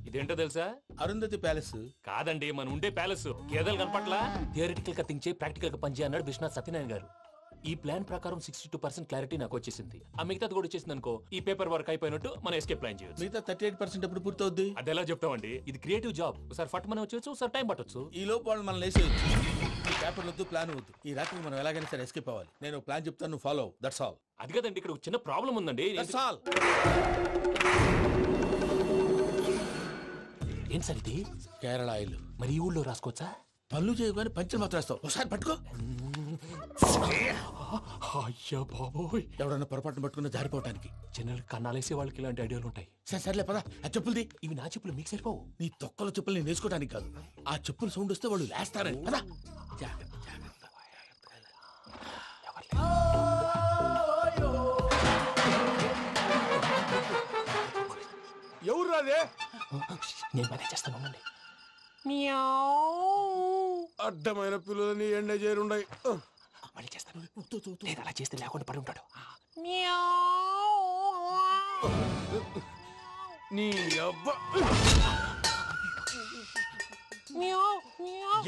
ఇదేంటో తెలుసా? అరుంధతి ప్యాలెస్ కాదండి, మన ఉండే ప్యాలెస్. గేదెలు కనపట్లా? థియరిటికల్ గా థింక్ చేయి, ప్రాక్టికల్ గా పనిచేయ అన్నాడు విశ్వనాథ్ సత్యనారాయణ గారు. ఈ ప్లాన్ ప్రకారం 62% క్లారిటీ నాకు వచ్చేసింది. ఆ మిగతాది కూడా వచ్చేసింది అనుకో, ఈ పేపర్ వర్క్ అయిపోయినట్టు మనం ఎస్కేప్ ప్లాన్ చేయొచ్చు. మిగతా 38% ఎప్పుడు పూర్తవుద్ది? అది ఎలా చెప్తామండి, ఇది క్రియేటివ్ జాబ్. ఒకసారి ఫట్ మనం వచ్చేయచ్చు, ఒకసారి టైం పట్టొచ్చు. ఈ లోపు వాళ్ళు మనం లేసేయచ్చు. ఈ పేపర్ వద్దు, ప్లాన్ వద్దు. ఈ రాత్రికి మనం ఎలాగైనా సరే ఎస్కేప్ అవ్వాలి. నేను ప్లాన్ చెప్తాను, నువ్వు ఫాలో. That's all. అది కదండి, ఇక్కడ ఒక చిన్న ప్రాబ్లం ఉందండి. That's all. ఏం సార్ ఇది? కేరళ ఆయిల్. మరి ఈ ఊళ్ళో రాసుకోవచ్చా? పనులు చేయగానే పంచర్ మాత్రం వేస్తావు. ఒకసారి పట్టుకో. అయ్యా బాబోయ్, ఎవడన్నా పొరపాటున పట్టుకున్న జారిపోవటానికి. జనరల్ కన్నాలేసే వాళ్ళకి ఇలాంటి ఐడియాలు ఉంటాయి. సర్లే పదా, ఆ చెప్పులది. ఇవి నా చెప్పులు, మీకు సరిపోవు. నీ తొక్కల చెప్పులు నేను వేసుకోవడానికి కాదు, ఆ చెప్పులు సౌండ్ వస్తే వాళ్ళు లేస్తారని. పదా. ఎవరు రాదే? నేను మేనేజ్ చేస్తాను, ఉండండి. అడ్డమైన పిల్లలని ఎండ చేరుండయి. మళ్ళీ చేస్తాను. లేదు, అలా చేస్తే లేకుండా పడి ఉంటాడు. నీ అబ్బ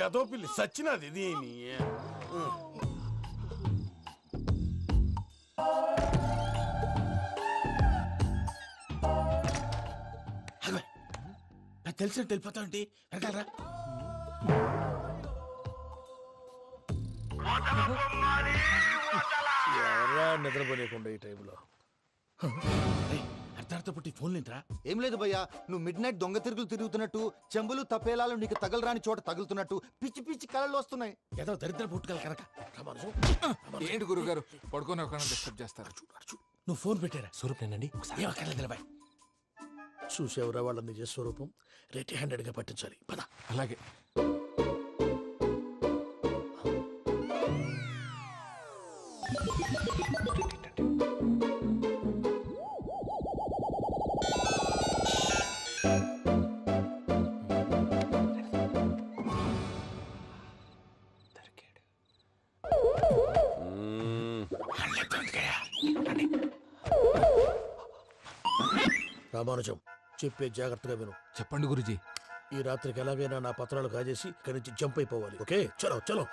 ఎదో పిల్లి సచ్చినది దీని. తెలిసినట్టు వెళ్ళిపోతా ఉంటే వెనకాలరా. ఎవరా నిద్రపోలేకుండా ఈ టైంలో? అర్ధార్థ పుట్టి ఫోన్ లేంట్రా. ఏం లేదు భయ్యా, నువ్వు మిడ్ నైట్ దొంగ తిరుగులు తిరుగుతున్నట్టు, చెంబులు తపేలాలు నీకు తగలరాని చోట తగులుతున్నట్టు పిచ్చి పిచ్చి కళలు వస్తున్నాయి. ఏదో దరిద్ర పుట్టుకల కనుక. ఏంటి గురుగారు పడుకొని ఒక డిస్టర్బ్ చేస్తారు? నువ్వు ఫోన్ పెట్టారా? స్వరూప్ నేనండి. ఒకసారి నిలబాయ్. చూసేవరా వాళ్ళ నిజ స్వరూపం. రెట్టి హ్యాండెడ్ గా పట్టించాలి. పద. అలాగే. రామానుజం, చెప్పే జాగ్రత్తగా విను. చెప్పండి గురుజీ. ఈ రాత్రికి ఎలాగైనా నా పత్రాలు కాజేసి ఇక్కడి నుంచి జంప్ అయిపోవాలి. ఓకే, చలో చలో.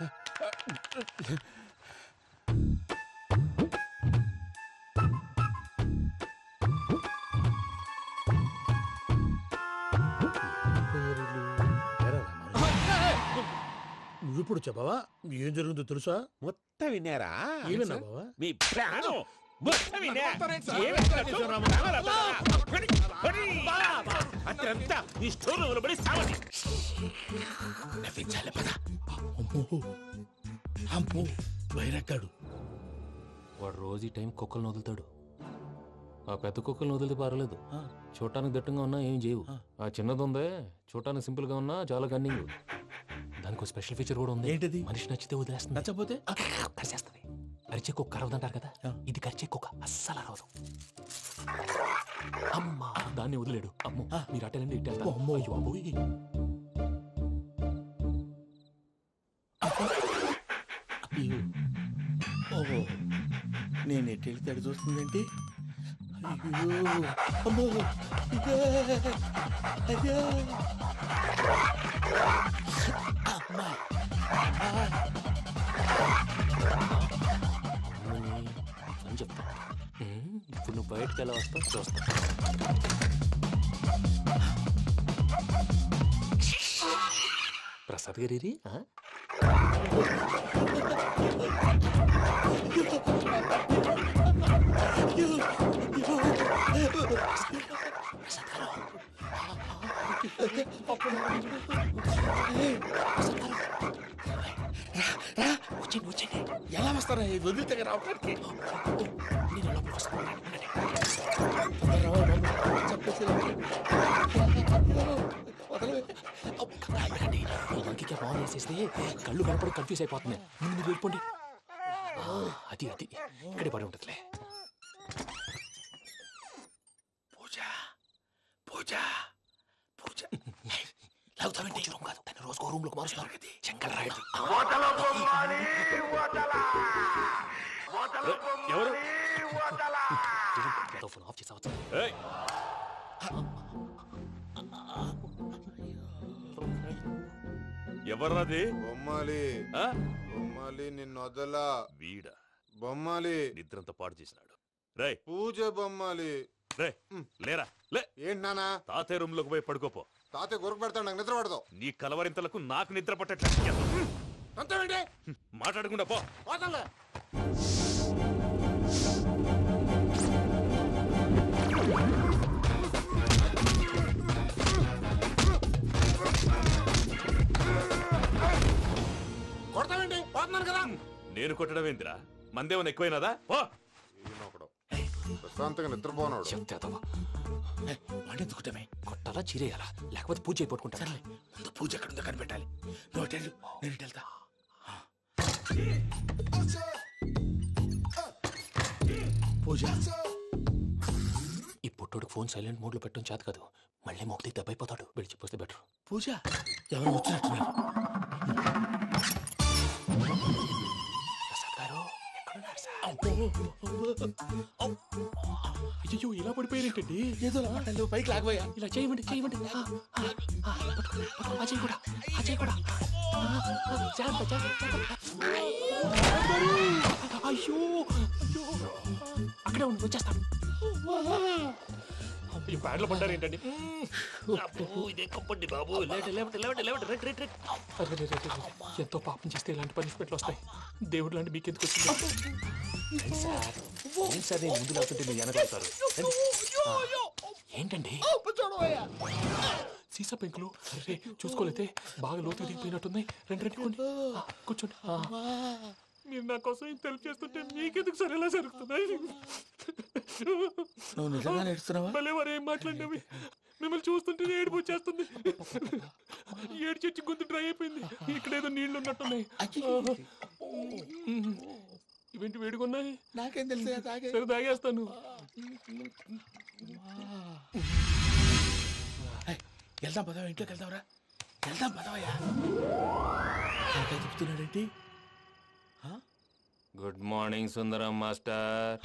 నువ్విప్పుడు చెప్పవా ఏం జరుగుతుందో తెలుసా? మొత్తం విన్నారా? ఏమన్నా బావా? మీ ప్రాణం మొత్తం విన్నా. అత్యంతా ఈ స్టోర్ రూమ్ లో పడి సావండి. నవ్వించాలి. పద. అమ్మో వైరక్కాడు. వాడు రోజు ఈ టైం కుక్కలను వదులుతాడు. ఆ పెద్ద కుక్కలను వదిలితే పర్లేదు, చూడటానికి దట్టంగా ఉన్నా ఏం చేయవు. ఆ చిన్నది ఉందే, చూడటానికి సింపుల్ గా ఉన్నా చాలా కన్నింగ్. దానికి ఒక స్పెషల్ ఫీచర్ కూడా ఉంది. ఏంటిది? మనిషి నచ్చితే వదిలేస్తుంది, నచ్చపోతే కరిచేస్తుంది. అరిచే కుక్క అరవదంటారు కదా, ఇది కరిచే కుక్క అస్సలు అరవదు. అమ్మా, దాన్ని వదిలేడు. అమ్మో, మీరు అటెండి ఇట్టేస్తారు. అమ్మో. అయ్యో అబ్బోయ్. ఓహో, నేను ఎట్టి తడి చూస్తుందేంటి? అయ్యో అమ్మో, అయ్యో అమ్మా. అని చెప్తా. ఇప్పుడు నువ్వు బయటకు ఎలా వస్తావు చూస్తా. ప్రసాద్ గారి వచ్చండి. ఎలా వస్తారా? వదిలితే రావడానికి నేను లోపలికి వస్తాను. ఇంకే ఫోన్ వేసేస్తే కళ్ళు కనపడి కన్ఫ్యూజ్ అయిపోతున్నాయి. మీరు వెళ్ళిపోండి. అది అది ఇక్కడే పడి ఉంటుందిలే. పూజ పూజ పూజ లాగుతామంటే రూమ్ కాదు, దాన్ని రోజుకో రూమ్ లోకి మారుస్తున్నారు కదా. చెంకల్ రాయడం. ఎవరు? Phone off చేసావచ్చు. ఎవర్రాది బొమ్మాలి ఆ? బొమ్మాలి నిన్ను వదలా వీడ బొమ్మాలి నిద్రంతా పాడు చేసినాడు. రే పూజ బొమ్మాలి రే లేరా లే. ఏంటి నానా తాతయ్య రూమ్ లోకి పోయి పడుకోపో. తాతయ్య గురకు పెడతాడు నాకు నిద్ర పడదు నీ కలవరింతలకు నాకు నిద్ర పట్టట్లేదు. అంతేంటి మాట్లాడకుండా పో. పోతాలే కొడతావేంటి పోతున్నాను కదా నేను కొట్టడం ఏందిరా? మందేమన్నా ఎక్కువైనదా? పో. ఈయనొకడు ప్రశాంతంగా నిద్రపోనాడు వాడెందుకుంటామే కొట్టాలా చీరేయాలా లేకపోతే పూజ అయిపోట్టుకుంటా. సర్లే ముందు పూజ ఎక్కడుందో కనిపెట్టాలి. నువ్వు అటు వెళ్ళు, నేను ఇటు వెళ్తా. పూజ ఈ పుట్టోడికి ఫోన్ సైలెంట్ మోడ్ లో పెట్టడం చేత కాదు. మళ్ళీ మొక్కి దెబ్బైపోతాడు. విడిచిపోతే బెటర్. పూజ ఎవరు వచ్చినట్టున్నారు. ప్రసాద్ గారు ఎక్కడున్నారు సార్? అయ్యో ఇలా పడిపోయినట్టండి. ఏదో మాటలు పైకి లాగబోయా. ఇలా చేయమండి చేయమండి. అజయ్ కూడా అజయ్ కూడా. జాగ్రత్త, జాగ్రత్త. అయ్యో అయ్యో అక్కడే ఉండి వచ్చేస్తాను. ఈ బ్యాడ్లో పడ్డారు ఏంటండి? ఎంతో పాపం చేస్తే ఇలాంటి పనిష్మెంట్లు వస్తాయి. దేవుడు లాంటి మీకు ఎందుకు వచ్చింది? సార్ నేను ముందు లేకుంటే మీరు వెనకాడతారు. ఏంటండి సీసా పెంకులు? అరే చూసుకోలేతే బాగా లోతు దిగిపోయినట్టున్నాయి. రెండు రెండు కొన్ని కూర్చోండి. మీరు నా కోసం ఇంత హెల్ప్ చేస్తుంటే మీకెందుకు సరే ఎలా జరుగుతున్నాయి? నువ్వు నిజంగా నేర్చుతున్నావా? భలే వారు ఏం మాట్లాడినవి. మిమ్మల్ని చూస్తుంటే ఏడుపు వచ్చేస్తుంది. ఏడు చెట్టు గొంతు డ్రై అయిపోయింది. ఇక్కడ ఏదో నీళ్లు ఉన్నట్టున్నాయి. ఇవేంటి వేడుకున్నాయి? నాకేం తెలుసు తాగే. సరే తాగేస్తాను. వెళ్దాం పదవా, ఇంట్లోకి వెళ్దాంరా. వెళ్దాం పదవయ్యా. చెప్తున్నాడేంటి? గుడ్ మార్నింగ్ సుందరం మాస్టర్.